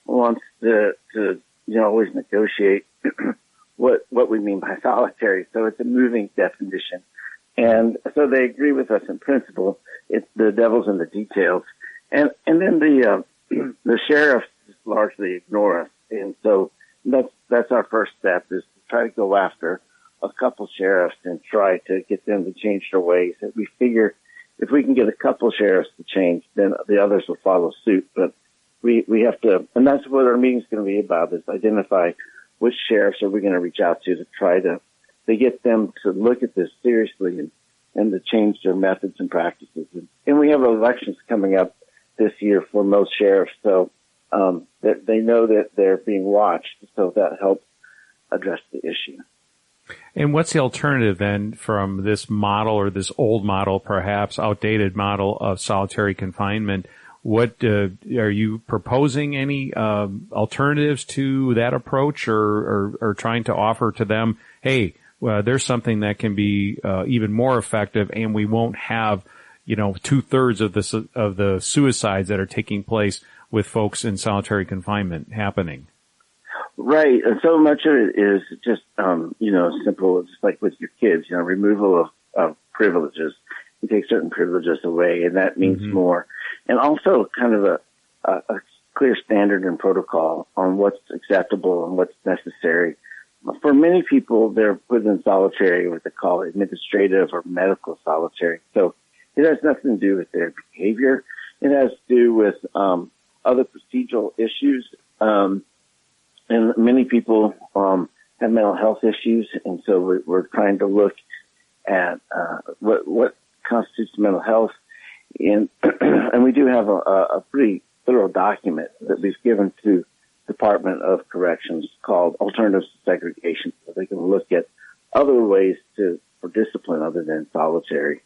wants to always negotiate what we mean by solitary. So it's a moving definition, and so they agree with us in principle. It's the devil's in the details, and then the sheriffs largely ignore us, and so that's our first step, is to try to go after a couple sheriffs and try to get them to change their ways. And we figure if we can get a couple sheriffs to change, then the others will follow suit. But we have to, and that's what our meeting's going to be about, is identify which sheriffs are we going to reach out to try to get them to look at this seriously and to change their methods and practices. And we have elections coming up this year for most sheriffs, so that they know that they're being watched, so that helps address the issue. And what's the alternative then from this model, or this old model, perhaps outdated model of solitary confinement? What are you proposing? Any alternatives to that approach, or trying to offer to them, hey, there's something that can be even more effective, and we won't have 2/3 of the suicides that are taking place with folks in solitary confinement happening? Right. And so much of it is just, simple, just like with your kids, removal of privileges. You take certain privileges away, and that means more. And also kind of a clear standard and protocol on what's acceptable and what's necessary. For many people, they're put in solitary, what they call administrative or medical solitary. So it has nothing to do with their behavior. It has to do with other procedural issues. And many people have mental health issues, and so we're trying to look at what constitutes mental health. And we do have a pretty thorough document that we've given to Department of Corrections called Alternatives to Segregation, so they can look at other ways for discipline other than solitary.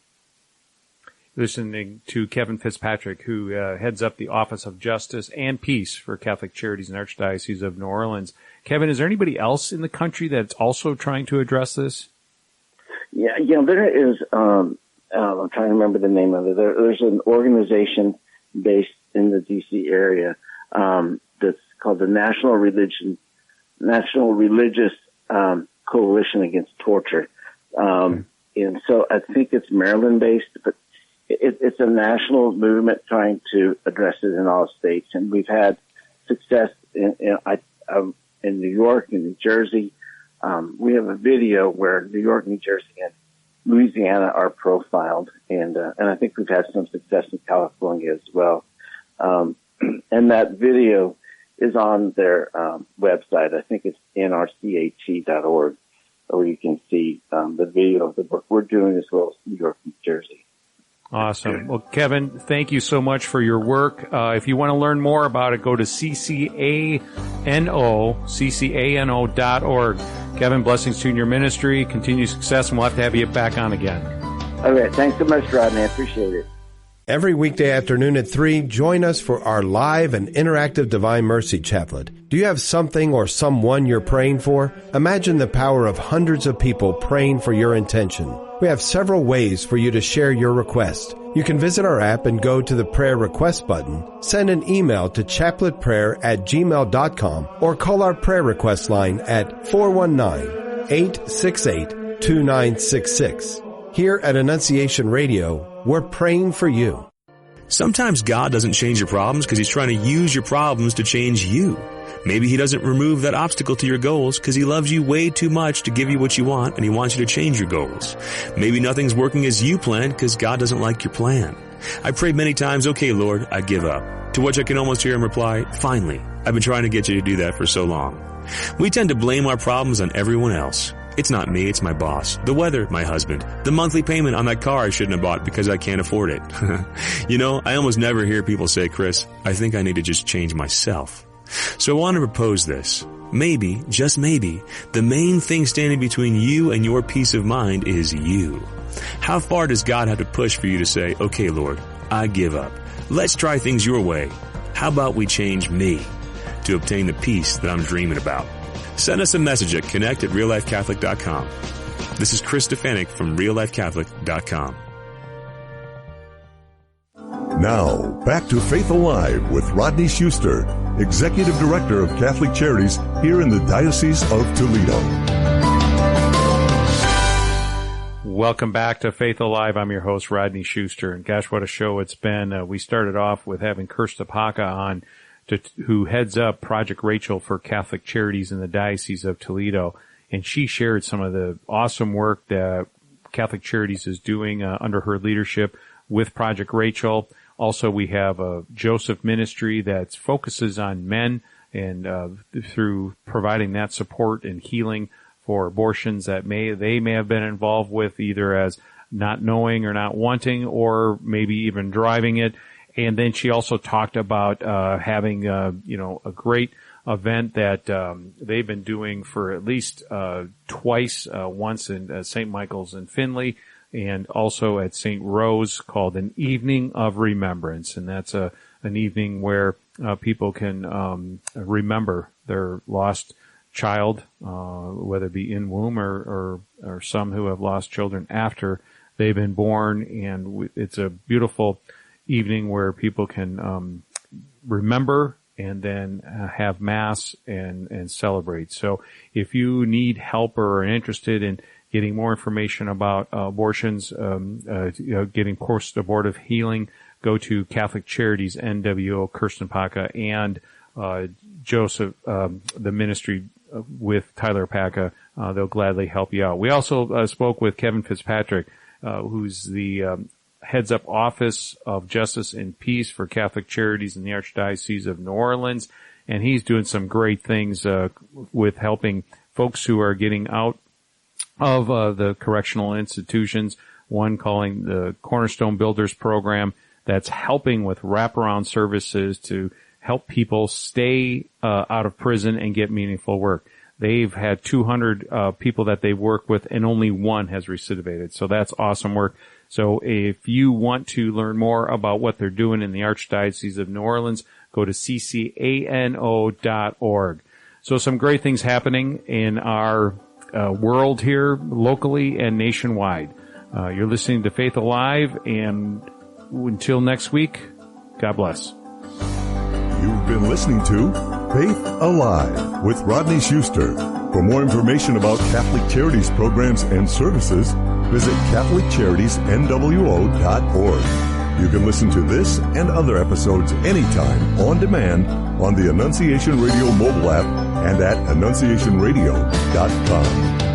Listening to Kevin Fitzpatrick, who heads up the Office of Justice and Peace for Catholic Charities in Archdiocese of New Orleans. Kevin, is there anybody else in the country that's also trying to address this? Yeah, there is. I'm trying to remember the name of it. There's an organization based in the D.C. area that's called the National Religious Coalition Against Torture, and so I think it's Maryland-based, but it's a national movement trying to address it in all states, and we've had success in New York and New Jersey. We have a video where New York, New Jersey, and Louisiana are profiled, and I think we've had some success in California as well. And that video is on their website. I think it's nrchat.org, where you can see the video of the work we're doing, as well as New York, New Jersey. Awesome. Well, Kevin, thank you so much for your work. If you want to learn more about it, go to ccano.org. Kevin, blessings to you in your ministry. Continued success, and we'll have to have you back on again. All right. Thanks so much, Rodney. I appreciate it. Every weekday afternoon at 3, join us for our live and interactive Divine Mercy Chaplet. Do you have something or someone you're praying for? Imagine the power of hundreds of people praying for your intention. We have several ways for you to share your request. You can visit our app and go to the prayer request button, send an email to chapletprayer@gmail.com, or call our prayer request line at 419-868-2966. Here at Annunciation Radio, we're praying for you. Sometimes God doesn't change your problems because He's trying to use your problems to change you. Maybe He doesn't remove that obstacle to your goals because He loves you way too much to give you what you want, and He wants you to change your goals. Maybe nothing's working as you planned because God doesn't like your plan. I prayed many times, okay, Lord, I give up. To which I can almost hear Him reply, finally, I've been trying to get you to do that for so long. We tend to blame our problems on everyone else. It's not me, it's my boss, the weather, my husband, the monthly payment on that car I shouldn't have bought because I can't afford it. I almost never hear people say, Chris, I think I need to just change myself. So I want to propose this. Maybe, just maybe, the main thing standing between you and your peace of mind is you. How far does God have to push for you to say, okay, Lord, I give up. Let's try things your way. How about we change me to obtain the peace that I'm dreaming about? Send us a message at connect@reallifecatholic.com. This is Chris Stefanik from reallifecatholic.com. Now, back to Faith Alive with Rodney Schuster, Executive Director of Catholic Charities here in the Diocese of Toledo. Welcome back to Faith Alive. I'm your host, Rodney Schuster. And gosh, what a show it's been. We started off with having Kerstin Pakka on, who heads up Project Rachel for Catholic Charities in the Diocese of Toledo. And she shared some of the awesome work that Catholic Charities is doing under her leadership with Project Rachel. Also, we have a Joseph ministry that focuses on men and through providing that support and healing for abortions that they may have been involved with, either as not knowing or not wanting, or maybe even driving it. And then she also talked about having a great event that they've been doing for at least twice, once in St. Michael's in Findlay, and also at St. Rose, called an Evening of Remembrance. And that's an evening where people can remember their lost child, whether it be in womb or some who have lost children after they've been born. And it's a beautiful evening where people can remember and then have Mass and celebrate. So if you need help or are interested in getting more information about abortions, getting post-abortive healing, go to Catholic Charities NWO, Kerstin Pakka, and Joseph, the ministry with Tyler Pakka. They'll gladly help you out. We also spoke with Kevin Fitzpatrick, who's the heads up Office of Justice and Peace for Catholic Charities in the Archdiocese of New Orleans, and he's doing some great things with helping folks who are getting out of the correctional institutions, one calling the Cornerstone Builders Program, that's helping with wraparound services to help people stay out of prison and get meaningful work. They've had 200 people that they've worked with, and only one has recidivated. So that's awesome work. So if you want to learn more about what they're doing in the Archdiocese of New Orleans, go to ccano.org. So some great things happening in our world here, locally and nationwide. You're listening to Faith Alive, and until next week, God bless. You've been listening to Faith Alive with Rodney Schuster. For more information about Catholic Charities programs and services, visit CatholicCharitiesNWO.org. You can listen to this and other episodes anytime on demand on the Annunciation Radio mobile app and at AnnunciationRadio.com.